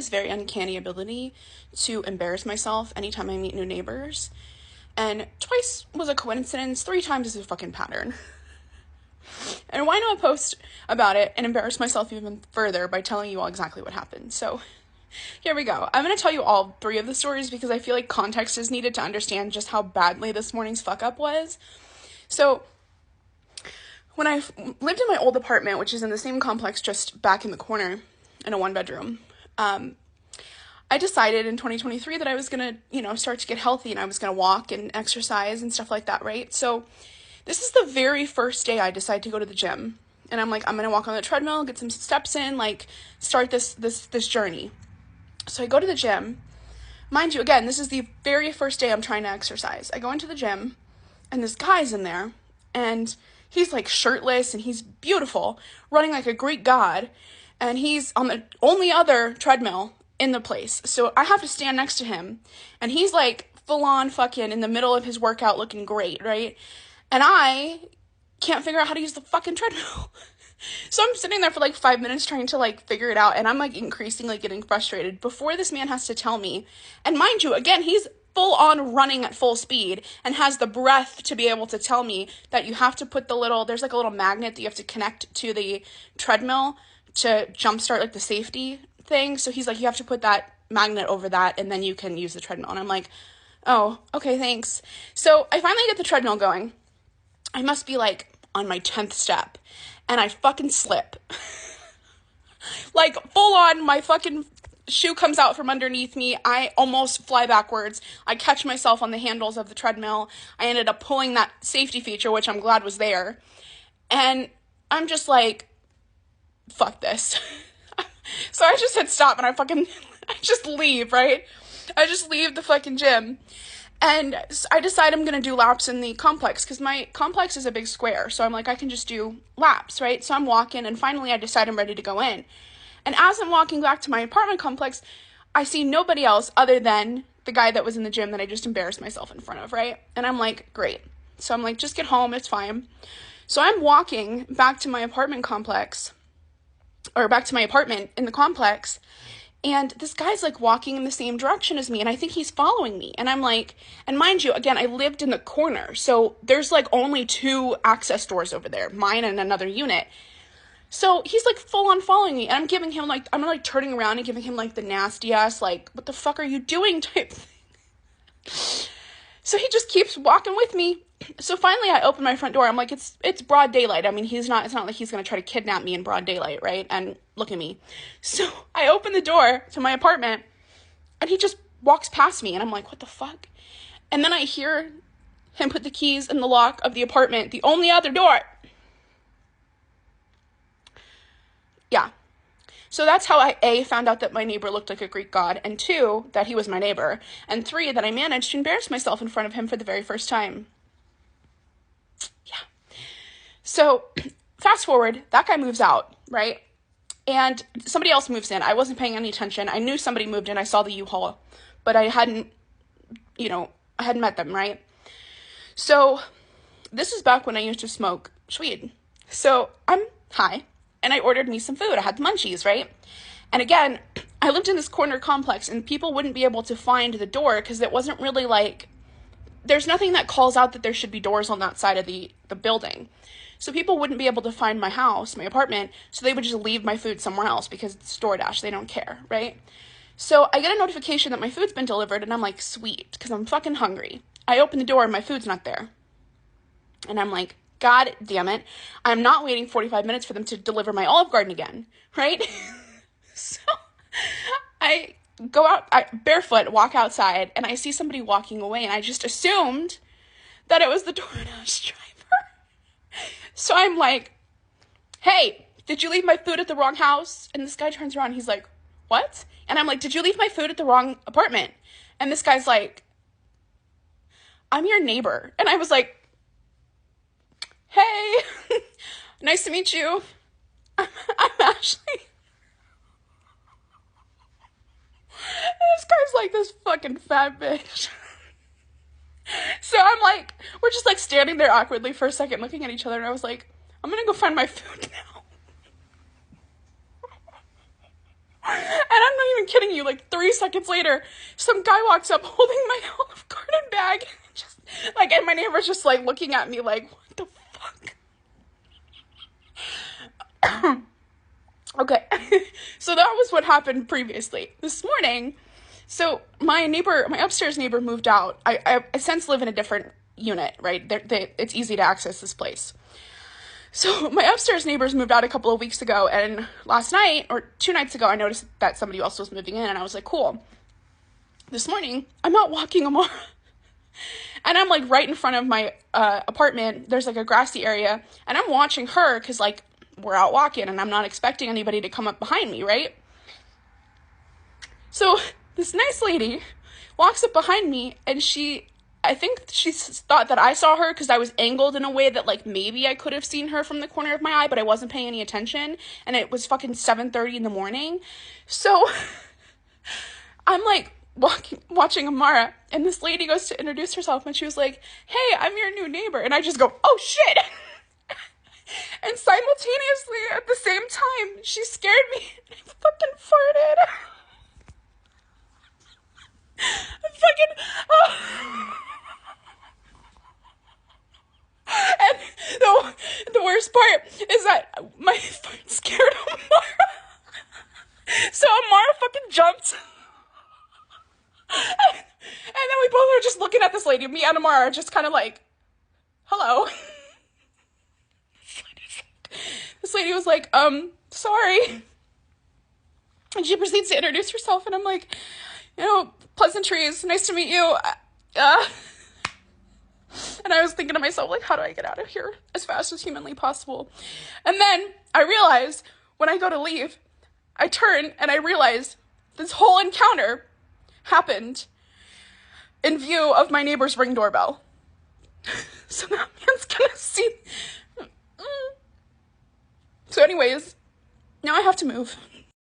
this very uncanny ability to embarrass myself anytime I meet new neighbors. And twice was a coincidence, 3 times is a fucking pattern. And why not post about it and embarrass myself even further by telling you all exactly what happened? So here we go. I'm going to tell you all 3 of the stories because I feel like context is needed to understand just how badly this morning's fuck up was. So when I lived in my old apartment, which is in the same complex just back in the corner in a 1-bedroom, I decided in 2023 that I was going to, start to get healthy and I was going to walk and exercise and stuff like that, right? So this is the very first day I decided to go to the gym. And I'm like, I'm going to walk on the treadmill, get some steps in, like start this journey. So I go to the gym. Mind you, again, this is the very first day I'm trying to exercise. I go into the gym and this guy's in there and he's like shirtless and he's beautiful, running like a Greek god. And he's on the only other treadmill in the place. So I have to stand next to him and he's like full on fucking in the middle of his workout looking great, right? And I can't figure out how to use the fucking treadmill. So I'm sitting there for like 5 minutes trying to like figure it out and I'm like increasingly getting frustrated before this man has to tell me. And mind you, again, he's full on running at full speed and has the breath to be able to tell me that you have to put there's like a little magnet that you have to connect to the treadmill to jumpstart like the safety thing. So he's like, you have to put that magnet over that and then you can use the treadmill. And I'm like, oh, okay, thanks. So I finally get the treadmill going. I must be like on my 10th step and I fucking slip. Like full on, my fucking shoe comes out from underneath me. I almost fly backwards. I catch myself on the handles of the treadmill. I ended up pulling that safety feature, which I'm glad was there. And I'm just like, fuck this. So I just hit stop and I just leave, right? I just leave the fucking gym. And I decide I'm going to do laps in the complex because my complex is a big square. So I'm like, I can just do laps, right? So I'm walking and finally I decide I'm ready to go in. And as I'm walking back to my apartment complex, I see nobody else other than the guy that was in the gym that I just embarrassed myself in front of, right? And I'm like, great. So I'm like, just get home. It's fine. So I'm walking back to my apartment complex, or back to my apartment in the complex, and this guy's like walking in the same direction as me, and I think he's following me. And I'm like, and mind you, again, I lived in the corner, so there's like only 2 access doors over there, mine and another unit. So he's like full on following me, and I'm giving him like, I'm like turning around and giving him like the nasty ass, like, what the fuck are you doing type thing. So he just keeps walking with me. So finally I open my front door. I'm like, it's broad daylight. I mean, it's not like he's going to try to kidnap me in broad daylight, right? And look at me. So I open the door to my apartment and he just walks past me and I'm like, what the fuck? And then I hear him put the keys in the lock of the apartment, the only other door. Yeah. So that's how I, A, found out that my neighbor looked like a Greek god, and 2, that he was my neighbor, and 3, that I managed to embarrass myself in front of him for the very first time. Yeah. So fast forward, that guy moves out, right? And somebody else moves in. I wasn't paying any attention. I knew somebody moved in. I saw the U-Haul, but I hadn't met them, right? So this is back when I used to smoke weed. So I'm high. And I ordered me some food. I had the munchies, right? And again, I lived in this corner complex and people wouldn't be able to find the door because it wasn't really like, there's nothing that calls out that there should be doors on that side of the building. So people wouldn't be able to find my house, my apartment, so they would just leave my food somewhere else because it's DoorDash. They don't care, right? So I get a notification that my food's been delivered and I'm like, sweet, because I'm fucking hungry. I open the door and my food's not there. And I'm like, God damn it, I'm not waiting 45 minutes for them to deliver my Olive Garden again, right? So I go out, barefoot, walk outside, and I see somebody walking away, and I just assumed that it was the DoorDash driver. So I'm like, hey, did you leave my food at the wrong house? And this guy turns around, and he's like, what? And I'm like, did you leave my food at the wrong apartment? And this guy's like, I'm your neighbor. And I was like, hey, nice to meet you. I'm Ashley. This guy's like this fucking fat bitch. So I'm like, we're just like standing there awkwardly for a second looking at each other, and I was like, I'm gonna go find my food now. And I'm not even kidding kidding you, like 3 seconds later, some guy walks up holding my Olive Garden bag, just like, and my neighbor's just like looking at me like, what the fuck? Okay, so that was what happened previously. This morning, so my upstairs neighbor moved out. I since live in a different unit, right? It's easy to access this place. So my upstairs neighbors moved out a couple of weeks ago, and last night, or 2 nights ago, I noticed that somebody else was moving in, and I was like, cool. This morning, I'm out walking Amara, and I'm like right in front of my apartment. There's like a grassy area, and I'm watching her because like we're out walking, and I'm not expecting anybody to come up behind me, right? So this nice lady walks up behind me, and I think she thought that I saw her because I was angled in a way that, like, maybe I could have seen her from the corner of my eye, but I wasn't paying any attention, and it was fucking 7:30 in the morning. So I'm, like, watching Amara, and this lady goes to introduce herself, and she was like, hey, I'm your new neighbor, and I just go, oh, shit! And simultaneously, at the same time, she scared me, and I fucking farted. And the worst part is that my fart scared Amara. So Amara fucking jumped. And then we both are just looking at this lady. Me and Amara are just kind of like, hello. This lady was like, sorry. And she proceeds to introduce herself, and I'm like, pleasantries, nice to meet you. And I was thinking to myself, like, how do I get out of here as fast as humanly possible? And then I realized when I go to leave, I turn and I realize this whole encounter happened in view of my neighbor's Ring doorbell. So that man's gonna see. So anyways, now I have to move.